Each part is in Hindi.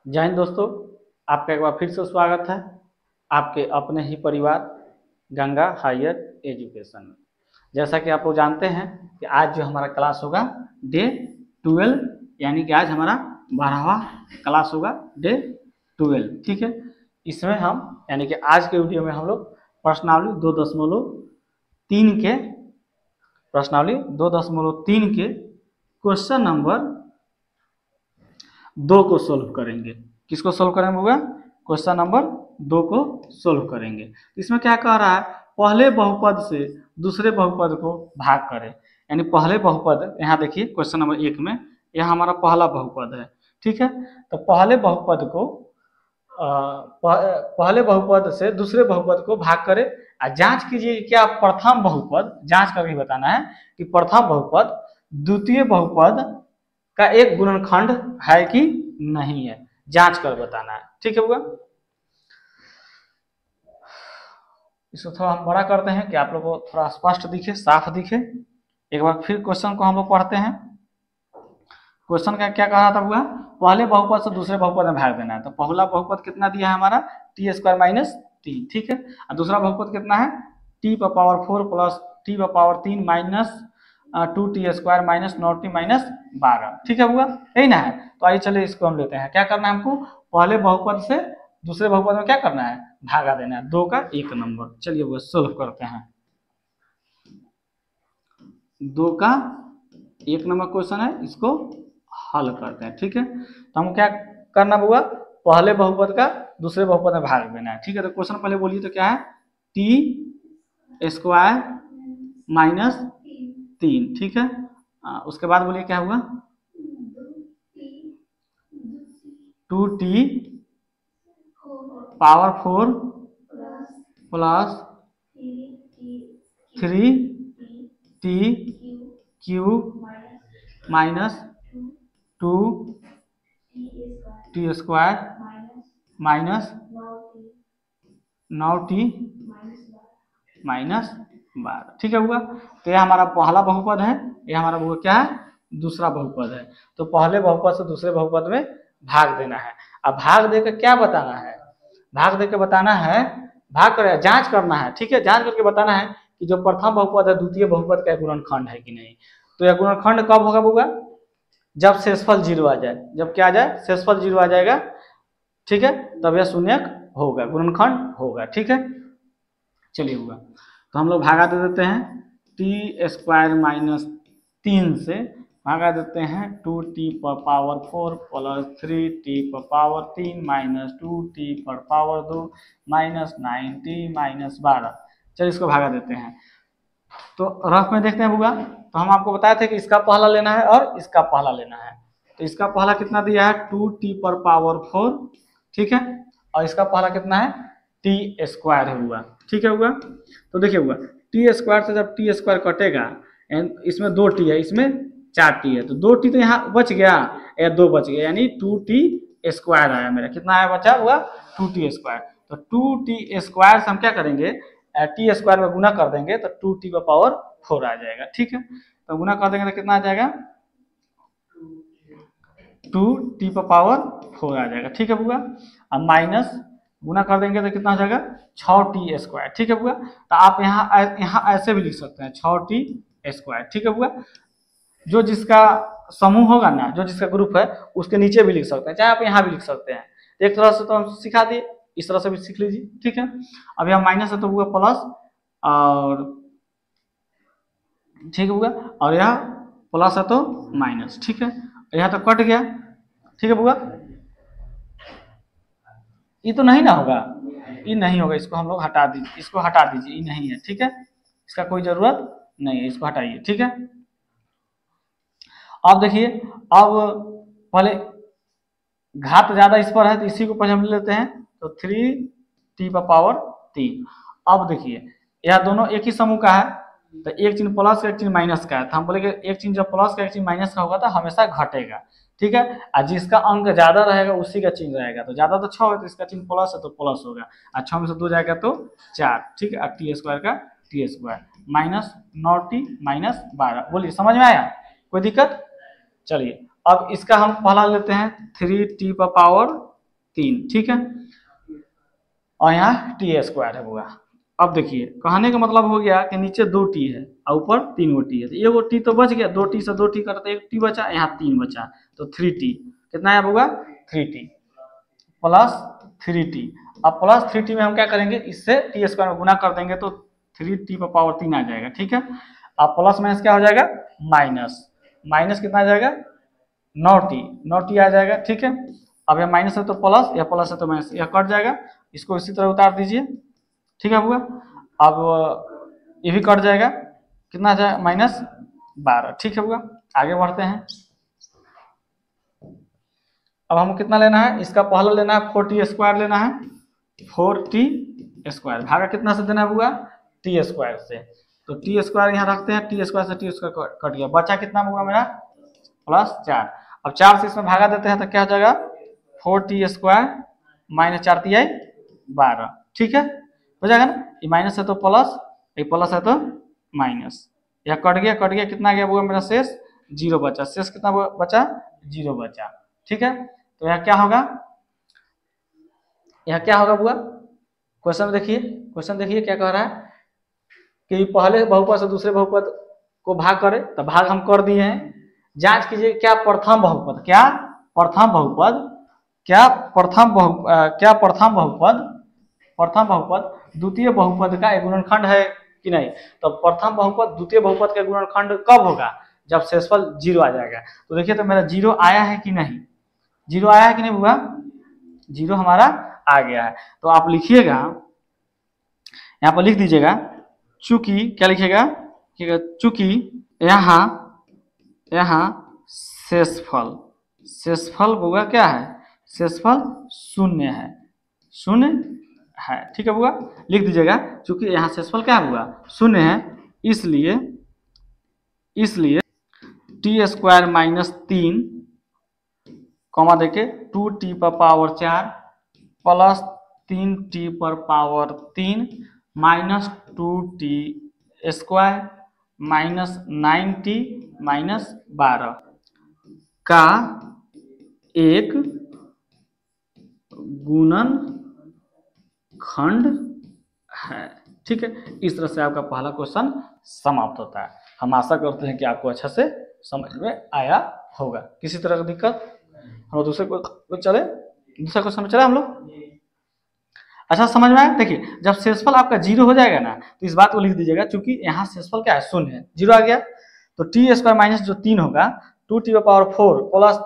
जय हिंद दोस्तों। आपका एक बार फिर से स्वागत है आपके अपने ही परिवार गंगा हायर एजुकेशन में। जैसा कि आप लोग जानते हैं कि आज जो हमारा क्लास होगा डे 12, यानी कि आज हमारा 12वां क्लास होगा डे 12। ठीक है, इसमें हम यानी कि आज के वीडियो में हम लोग प्रश्नावली 2.3 के क्वेश्चन नंबर 2 को सोल्व करेंगे। किसको सोल्व करेंगे होगा? क्वेश्चन नंबर 2 को सोल्व करेंगे। इसमें क्या कह रहा है? पहले बहुपद से दूसरे बहुपद को भाग करें। यानी पहले बहुपद, यहाँ देखिए क्वेश्चन नंबर 1 में यह हमारा पहला बहुपद है। ठीक है, तो पहले बहुपद को पहले बहुपद से दूसरे बहुपद को भाग करें और जांच कीजिए क्या प्रथम बहुपद, जांच करके बताना है कि प्रथम बहुपद द्वितीय बहुपद का एक गुणनखंड है कि नहीं है, जांच कर बताना है। ठीक है होगा। इसको थोड़ा हम बड़ा करते हैं कि आप लोगों को थोड़ा स्पष्ट दिखे, साफ दिखे। एक बार फिर क्वेश्चन को हम लोग पढ़ते हैं। क्वेश्चन का क्या कहा था हुआ? पहले बहुपद से दूसरे बहुपद में भाग देना है। तो पहला बहुपद कितना दिया है हमारा? T square minus 3। ठीक है, और दूसरा बहुपद कितना है? टी पर पावर 4 प्लस टी पर power 3 minus 2t square minus 9t minus 12। ठीक है हुआ, यही ना है। तो आइए चलिए इसको हम लेते हैं। क्या करना है हमको? पहले बहुपद से दूसरे बहुपद में क्या करना है? भागा देना है। 2 का 1 नंबर। चलिए वो सोल्व करते हैं। 2 का 1 नंबर क्वेश्चन है, इसको हल करते हैं। ठीक है, तो हमको क्या करना होगा? पहले बहुपद का दूसरे बहुपद में भाग देना है। ठीक है, तो क्वेश्चन पहले बोलिए तो क्या है? T square minus 3। ठीक है, उसके बाद बोलिए क्या हुआ? 2t power 4 plus 3t cube minus 2t square minus 9t minus 12। ठीक है हुआ। तो यह हमारा पहला बहुपद है, यह हमारा बहुपद क्या है? दूसरा बहुपद है। तो पहले बहुपद से दूसरे बहुपद में भाग देना है। अब भाग देकर क्या बताना है? भाग देकर बताना है, भाग कर जांच करना है। ठीक है, जांच करके बताना है कि जो प्रथम बहुपद है द्वितीय बहुपद का गुणनखंड है कि नहीं। तो यह गुणनखंड कब होगा? जब शेषफल 0 आ जाए। जब क्या आ जाए? शेषफल 0 आ जाएगा। ठीक है, तब यह शून्यक होगा, गुणनखंड होगा। ठीक है, चलिए हुआ। तो हम लोग भागा दे देते हैं। टी स्क्वायर माइनस 3 से भागा देते हैं 2t पर पावर 4 प्लस 3t पर पावर 3 माइनस 2t पर पावर 2 माइनस 9t माइनस 12। चलिए इसको भागा देते हैं। तो रफ में देखते हैं होगा। तो हम आपको बताए थे कि इसका पहला लेना है और इसका पहला लेना है। तो इसका पहला कितना दिया है? 2t पर पावर 4। ठीक है, और इसका पहला कितना है? टी स्क्वायर हुआ। ठीक है हुआ। तो देखिए हुआ, टी स्क्वायर से जब टी स्क्वायर कटेगा, इसमें 2t है, इसमें 4t है, तो 2t तो यहाँ बच गया या 2 बच गया, यानी 2t स्क्वायर आया मेरा। कितना आया? बचा हुआ 2t स्क्वायर। तो 2t स्क्वायर से हम क्या करेंगे? टी स्क्वायर में गुना कर देंगे तो 2t का पावर 4 आ जाएगा। ठीक है, तो गुना कर देंगे तो कितना आ जाएगा? 2t पर पावर 4 आ जाएगा। ठीक है बुआ। अब माइनस गुना कर देंगे तो कितना हो जाएगा? 6t square. ठीक है बुआ। तो आप यहाँ ऐसे भी लिख सकते हैं 6t स्क्वायर। ठीक है बुआ। जो जिसका समूह होगा ना, जो जिसका ग्रुप है, उसके नीचे भी लिख सकते हैं, चाहे आप यहाँ भी लिख सकते हैं। एक तरह से तो हम सिखा दिए, इस तरह से भी सीख लीजिए। ठीक है, अब यहाँ माइनस है तो हुआ प्लस, और ठीक है बुआ, और यह प्लस है तो माइनस। ठीक है, यहाँ तो कट गया। ठीक है बुआ, ये तो नहीं ना होगा, ये नहीं होगा, इसको हम लोग हटा दीजिए, इसको हटा दीजिए, ये नहीं है। ठीक है, इसका कोई जरूरत नहीं है, इसको हटाइए। ठीक है, अब देखिए, अब पहले घात ज्यादा इस पर है तो इसी को पहले हम ले लेते हैं। तो 3t पर पावर 3। अब देखिए, यह दोनों एक ही समूह का है, तो एक चिन्ह प्लस का एक चिन्ह माइनस का है। तो हम बोलेंगे एक चिन्ह जब प्लस का एक चिन्ह माइनस का होगा तो हमेशा घटेगा। ठीक है, और जिसका अंक ज्यादा रहेगा उसी का चिन्ह रहेगा। तो ज्यादा तो 6 है तो इसका चिन्ह प्लस है तो प्लस होगा, और 6 में से 2 जाएगा तो 4। ठीक है, और टी स्क्वायर का T square minus 9t minus 12। बोलिए समझ में आया? कोई दिक्कत? चलिए अब इसका हम पहला लेते हैं 3t पर पावर 3, ठीक है। और यहाँ टी स्क्वायर है बुआ। अब देखिए कहने का मतलब हो गया कि नीचे 2t है और ऊपर 3 है, तो एगो t तो बच गया, 2t से 2t करते 1t बचा, यहाँ 3 बचा, तो 3t कितना है बुआ, 3t प्लस 3t। अब प्लस 3t में हम क्या करेंगे, इससे टी स्क्वायर में गुना कर देंगे तो 3t पर पावर 3 आ जाएगा, ठीक है। अब प्लस माइनस क्या हो जाएगा, माइनस, माइनस कितना आ जाएगा, 9t आ जाएगा, ठीक है। अब यह माइनस है तो प्लस, या प्लस है तो माइनस, यह कट जाएगा, इसको इसी तरह उतार दीजिए, ठीक है बुआ। अब ये भी कट जाएगा, कितना आ जाएगा, -12, ठीक है बुआ। आगे बढ़ते हैं। अब हमको कितना लेना है, इसका पहला लेना है 4t स्क्वायर लेना है, 4t स्क्वायर भागा कितना से देना है बुआ, t स्क्वायर से, तो टी स्क्वायर यहाँ रखते हैं, टी स्क्वायर से टी स्क्वायर कट गया, बचा कितना होगा मेरा +4। अब 4 से इसमें भागा देते हैं तो क्या हो जाएगा, 4t स्क्वायर -4ti 12, ठीक है, हो जाएगा ना। ये माइनस है तो प्लस, ये प्लस है तो माइनस, यह कट गया, कितना गया बुआ मेरा शेष 0 बचा, शेष कितना बचा 0 बचा, ठीक है। तो यह क्या होगा, बुआ, क्वेश्चन देखिए क्या कह रहा है कि पहले बहुपद से दूसरे बहुपद को भाग करे, तो भाग हम कर दिए हैं। जांच कीजिए क्या प्रथम बहुपद द्वितीय बहुपद का एक गुणनखंड है कि नहीं। तो प्रथम बहुपद द्वितीय बहुपद का गुणनखंड कब होगा, जब शेषफल 0 आ जाएगा। तो देखिए तो मेरा 0 आया है कि नहीं, 0 आया है कि नहीं बुआ, 0 हमारा आ गया है। तो आप लिखिएगा, यहाँ पर लिख दीजिएगा, चूंकि क्या लिखिएगा, चूंकि यहाँ शेषफल बुआ क्या है, शेषफल 0 है, ठीक है बुआ, लिख दीजिएगा। चूंकि यहाँ शेषफल क्या है बुआ 0 है, इसलिए टी स्क्वायर -3 कॉमा देके 2t पर पावर 4 प्लस 3t पर पावर 3 -2t स्क्वायर -9t -12 का एक गुणनखंड है, ठीक है। इस तरह से आपका पहला क्वेश्चन समाप्त होता है। हम आशा करते हैं कि आपको अच्छा से समझ में आया होगा। किसी तरह की दिक्कत, हम दूसरे क्वेश्चन में चले हम लोग। अच्छा समझ में आया। देखिए जब शेषफल आपका 0 हो जाएगा ना, तो इस बात को लिख दीजिएगा, क्योंकि यहाँ शेषफल क्या है 0 है, 0 आ गया, तो टी स्क्वायर माइनस जो 3 होगा 2t पर पावर 4 प्लस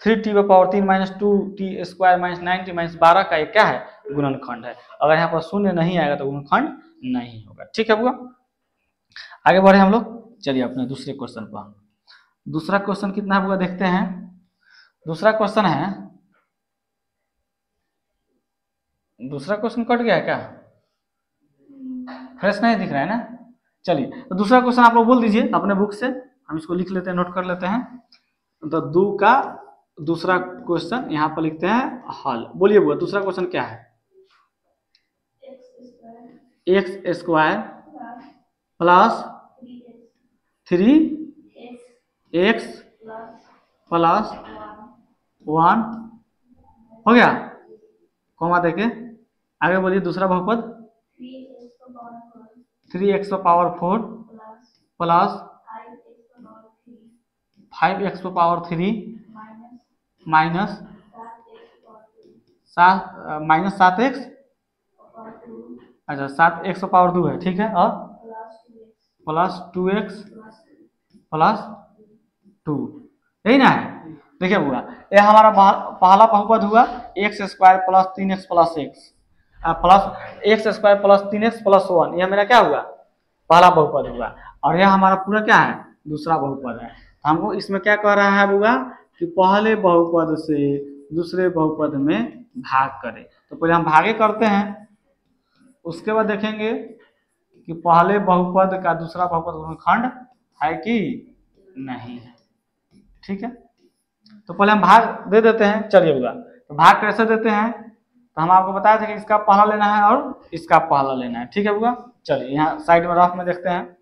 3t पर पावर 3 -2t स्क्वायर -9t -12 का एक क्या है गुणनखंड है। अगर यहाँ पर 0 नहीं आएगा तो गुणनखंड नहीं होगा, ठीक है बुआ। आगे बढ़े हम लोग, चलिए अपने दूसरे क्वेश्चन पर। दूसरा क्वेश्चन कितना है बुआ देखते हैं। दूसरा क्वेश्चन कट गया है क्या, फ्रेश नहीं दिख रहा है ना। चलिए तो दूसरा क्वेश्चन आप लोग बोल दीजिए अपने बुक से, हम इसको लिख लेते हैं, नोट कर लेते हैं। तो 2 का दूसरा क्वेश्चन यहाँ पर लिखते हैं हल। बोलिए बुआ दूसरा क्वेश्चन क्या है, x square plus 3x plus 1 हो गया, कॉमा देके आगे बोलिए। दूसरा बहुपद 3x power 4 plus 5x power 3 -7x, अच्छा 7x पावर 2 है, ठीक है, और प्लस 2x प्लस 2, यही ना है। देखिए बुआ ये हमारा पहला बहुपद हुआ x square plus 3x plus x plus x square plus 3x plus 1, यह मेरा क्या हुआ पहला बहुपद हुआ। और यह हमारा पूरा क्या है दूसरा बहुपद है। हमको इसमें क्या कह रहा है बुआ कि पहले बहुपद से दूसरे बहुपद में भाग करें। तो पहले हम भागे करते हैं, उसके बाद देखेंगे कि पहले बहुपद का दूसरा बहुपद गुणनखंड है कि नहीं है, ठीक है। तो पहले हम भाग दे देते हैं। चलिए बुआ तो भाग कैसे देते हैं, तो हम आपको बताया था कि इसका पहला लेना है और इसका पहला लेना है, ठीक है बुआ। चलिए यहाँ साइड में रफ में देखते हैं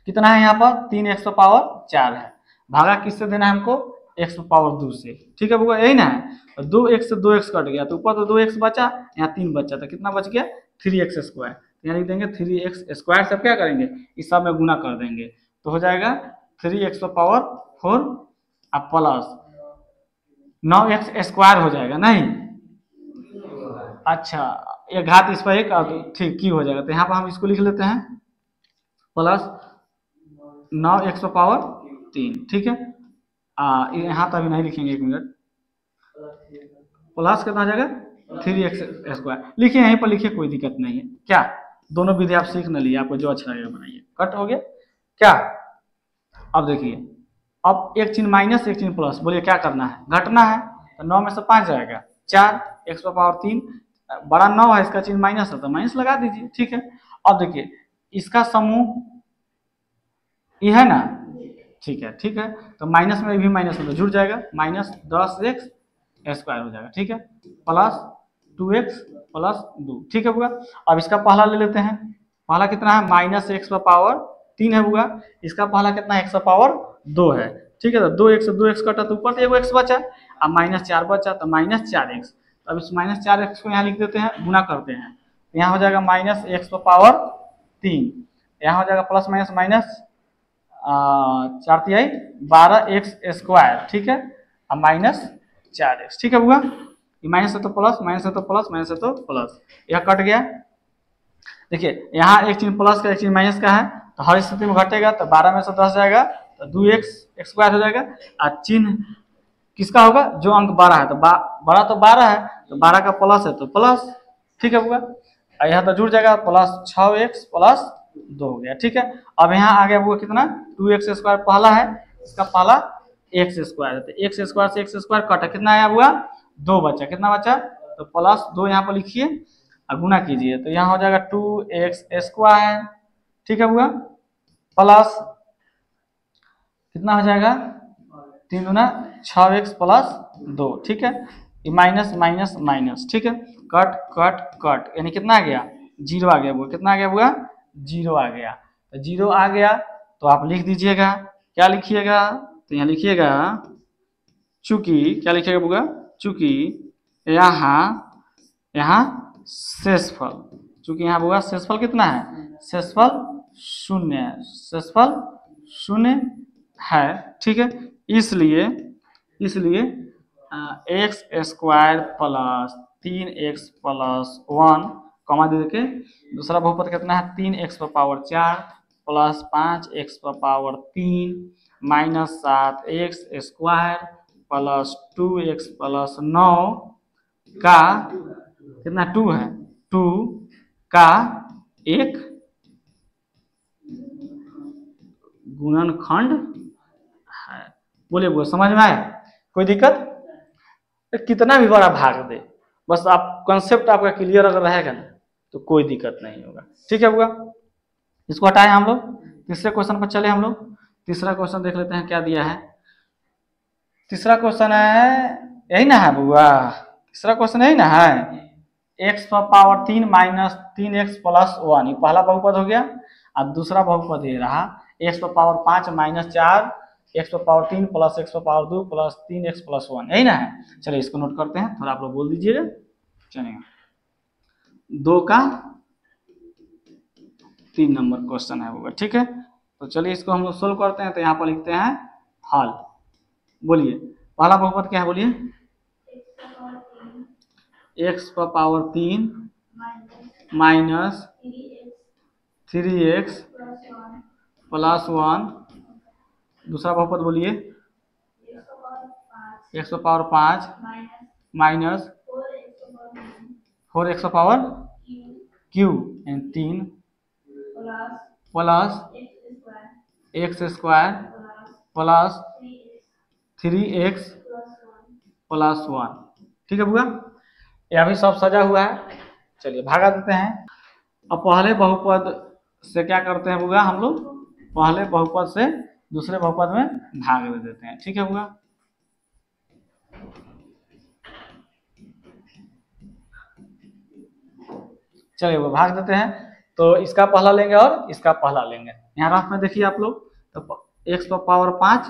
कितना है, यहाँ पर 3x पावर 4 है। भागा किससे देना है हमको, एक्स पावर 2 से, ठीक है बउआ, यही ना है। और 2x से 2x कट गया तो ऊपर तो 2x बचा, यहाँ 3 बचा, तो कितना बच गया 3x स्क्वायर। यहाँ लिख देंगे 3x स्क्वायर, सब क्या करेंगे इस सब में गुना कर देंगे, तो हो जाएगा 3x पावर 4 अब प्लस 9x स्क्वायर हो जाएगा नहीं। अच्छा ये घात इस पर एक, ठीक की हो जाएगा, तो यहाँ पर हम इसको लिख लेते हैं प्लस 9x पावर 3, ठीक है। यहाँ तो अभी नहीं लिखेंगे, 1 मिनट, प्लस कितना हो जाएगा 3x स्क्वायर, लिखिए यहीं पर लिखिए, कोई दिक्कत नहीं है। क्या दोनों विधि आप सीख न लिए, आपको जो अच्छा लगेगा बनाइए। कट हो गया क्या। अब देखिए, अब एक चिन्ह माइनस एक चिन्ह प्लस, बोलिए क्या करना है, घटना है, तो 9 में से 5 जाएगा 4, x पावर 3 बड़ा 9 है, इसका चिन्ह माइनस है तो माइनस लगा दीजिए, ठीक है। अब देखिए इसका समूह ये है ना, ठीक है, ठीक है, तो माइनस में भी माइनस में तो जुड़ जाएगा, माइनस 10x स्क्वायर हो जाएगा, ठीक है, प्लस 2x प्लस 2, ठीक है बुआ। अब इसका पहला ले लेते हैं, पहला कितना है माइनस x पावर 3 है बुआ, इसका पहला कितना है x पावर 2 है, ठीक है, तो 2x से 2x कटा तो ऊपर एगो x बचा, अब माइनस 4 बचा तो माइनस 4x, अब इस माइनस 4x को यहाँ लिख देते हैं, गुना करते हैं, तो यहाँ हो जाएगा माइनस x पावर 3, यहाँ हो जाएगा प्लस माइनस माइनस 4 तिहाई 12x स्क्वायर, ठीक है, अब माइनस 4x, ठीक है बुआ, ये माइनस है तो प्लस, माइनस है तो प्लस, माइनस है तो प्लस, यह कट गया। देखिए यहाँ एक चिन्ह प्लस का एक चिन्ह माइनस का है, तो हर स्थिति में घटेगा, तो 12 में से 10 जाएगा तो 2x स्क्वायर हो जाएगा, और चिन्ह किसका होगा जो अंक बड़ा है, तो बड़ा तो 12 है, तो 12 का प्लस है तो प्लस, ठीक है बुआ, और यहाँ तो जुड़ जाएगा प्लस 6x प्लस 2 हो गया, ठीक है। अब यहाँ आ गया बुआ कितना 2x स्क्वायर पहला है, इसका पहला x स्क्वायर है, तो x स्क्वायर से x स्क्वायर कटा, कितना आया बुआ 2 बचा, कितना बचा तो प्लस 2 यहाँ पर लिखिए और गुना कीजिए, तो यहाँ हो जाएगा 2x स्क्वायर, ठीक है बुआ, प्लस कितना हो जाएगा 3 गुना 6x प्लस 2, ठीक है, ये माइनस माइनस माइनस, ठीक है, कट कट कट, यानी कितना आ गया 0 आ गया बुआ, कितना आ गया बुआ 0 आ गया, तो 0 आ गया तो आप लिख दीजिएगा, क्या लिखिएगा, तो यहाँ लिखिएगा चूंकि, क्या लिखिएगा बुआ, चूंकि यहाँ शेषफल, चूंकि यहाँ बुआ शेषफल कितना है, शेषफल 0 है, शेषफल 0 है, ठीक है, इसलिए x square plus 3x plus 1 कमा दे के दूसरा बहुपद कितना है 3x power 4 plus 5x power 3 minus 7x square plus 2x plus 9 का कितना 2 है, 2 का एक गुणनखंड है। बोले वो समझ में आया, कोई दिक्कत, कितना भी बड़ा भाग दे, बस आप कंसेप्ट आपका क्लियर अगर रहेगा ना तो कोई दिक्कत नहीं होगा, ठीक है बुआ। इसको हटाए हम लोग, तीसरे क्वेश्चन पर चले हम लोग, तीसरा क्वेश्चन देख लेते हैं क्या दिया है। तीसरा क्वेश्चन है यही ना है बुआ, तीसरा क्वेश्चन यही ना है, x power 3 minus 3x plus 1, ये पहला बहुपद हो गया, और दूसरा बहुपद ये रहा x power 5 minus 4 x power 3 plus x power 2 plus 3x plus 1, यही ना है। चलिए इसको नोट करते हैं, थोड़ा आप लोग बोल दीजिएगा, चलेगा 2 का 3 नंबर क्वेश्चन है वो, ठीक है, तो चलिए इसको हम लोग सोल्व करते हैं, तो यहाँ पर लिखते हैं हल। बोलिए पहला बहुपद क्या है, बोलिए x power 3 minus 3x plus 1, दूसरा बहुपद बोलिए x power 5 minus 4x power q यानी 3 plus x square plus 3x plus 1, ठीक है बुआ, ये अभी सब सजा हुआ है। चलिए भागा देते हैं। अब पहले बहुपद से क्या करते हैं बुआ, हम लोग पहले बहुपद से दूसरे बहुपद में भाग दे देते हैं, ठीक है बुआ। चलिए वो भाग देते हैं, तो इसका पहला लेंगे और इसका पहला लेंगे। यहाँ रफ में देखिए आप लोग, तो x पावर 5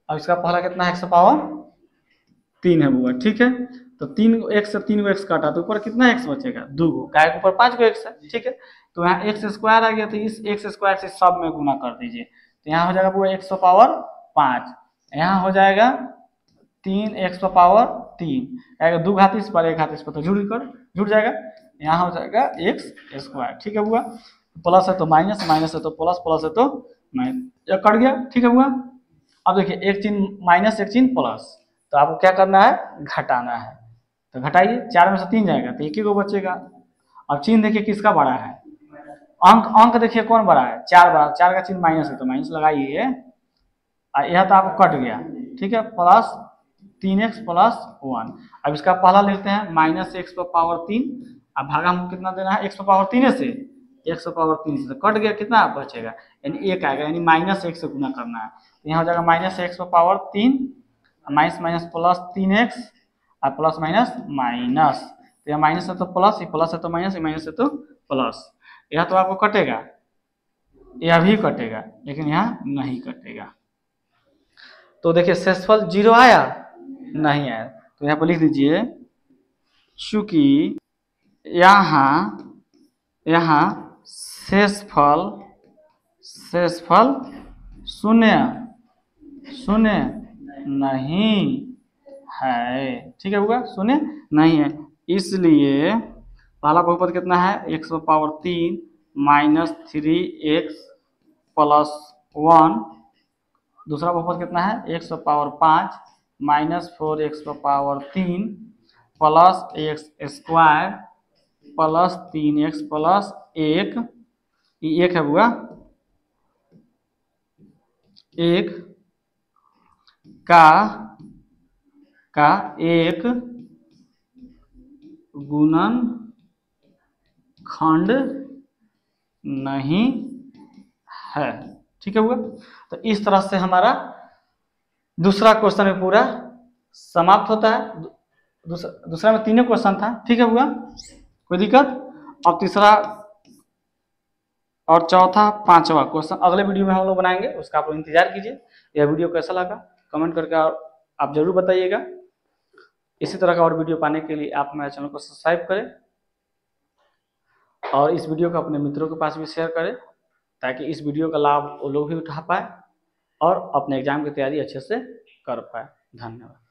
अब इसका पहला कितना है, x पावर 3 है बुआ, ठीक है। तो 3x से 3 को x काटा तो ऊपर कितना x बचेगा, 2 को, काय के ऊपर 5 को x है, ठीक है। तो यहाँ x स्क्वायर आ गया, तो इस x स्क्वायर से सब में गुना कर दीजिए, तो यहाँ हो जाएगा बुआ x पावर 5, यहाँ हो जाएगा 3x पावर 3, 2 घात इस पर 1 घात इस पर, तो जुड़ जाएगा, यहाँ हो जाएगा x स्क्वायर, ठीक है बुआ। प्लस है तो माइनस, माइनस है तो प्लस, प्लस है तो माइनस, यह कट गया, ठीक है बुआ। अब देखिए एक चिन्ह माइनस एक चिन्ह प्लस, तो आपको क्या करना है, घटाना है, तो घटाइए, 4 में से 3 जाएगा तो 1 ही को बचेगा। अब चिन्ह देखिए किसका बड़ा है, अंक देखिए कौन बड़ा है, 4 बड़ा, 4 का चिन्ह माइनस है तो माइनस लगाइए, यह तो आपको कट गया, ठीक है, प्लस 3x प्लस 1। अब इसका पहला लेते हैं माइनस x पावर 3, अब भागा हमको कितना देना है, x पावर 3 से, x पावर 3 से, तो कट गया, कितना बचेगा, यानी 1 आएगा, यानी माइनस 1 से गुना करना है, तो यहाँ हो जाएगा minus x power 3, minus minus plus 3x और प्लस माइनस माइनस, तो यह माइनस है तो प्लस, ये प्लस है तो माइनस, ये माइनस है तो प्लस, यह तो आपको कटेगा, यह भी कटेगा, लेकिन यहाँ नहीं कटेगा। तो देखिए शेषफल 0 आया, नहीं आया, तो यहाँ पर लिख दीजिए, चूंकि यहाँ शेषफल शून्य नहीं है, ठीक है होगा, शून्य नहीं है, इसलिए पहला बहुपद कितना है, x power 3 minus 3x plus 1, दूसरा बहुपद कितना है, x power 5 minus 4x power 3 plus x square plus 3x plus 1, ये 1 है हुआ, 1 का 1 गुणन खंड नहीं है, ठीक है हुआ। तो इस तरह से हमारा दूसरा क्वेश्चन में पूरा समाप्त होता है। दूसरा में 3 क्वेश्चन था, ठीक है हुआ, कोई दिक्कत। अब तीसरा और चौथा पांचवा क्वेश्चन अगले वीडियो में हम लोग बनाएंगे, उसका आप लोग इंतजार कीजिए। यह वीडियो कैसा लगा कमेंट करके आप जरूर बताइएगा। इसी तरह का और वीडियो पाने के लिए आप हमारे चैनल को सब्सक्राइब करें और इस वीडियो को अपने मित्रों के पास भी शेयर करें, ताकि इस वीडियो का लाभ वो लोग भी उठा पाए और अपने एग्जाम की तैयारी अच्छे से कर पाए। धन्यवाद।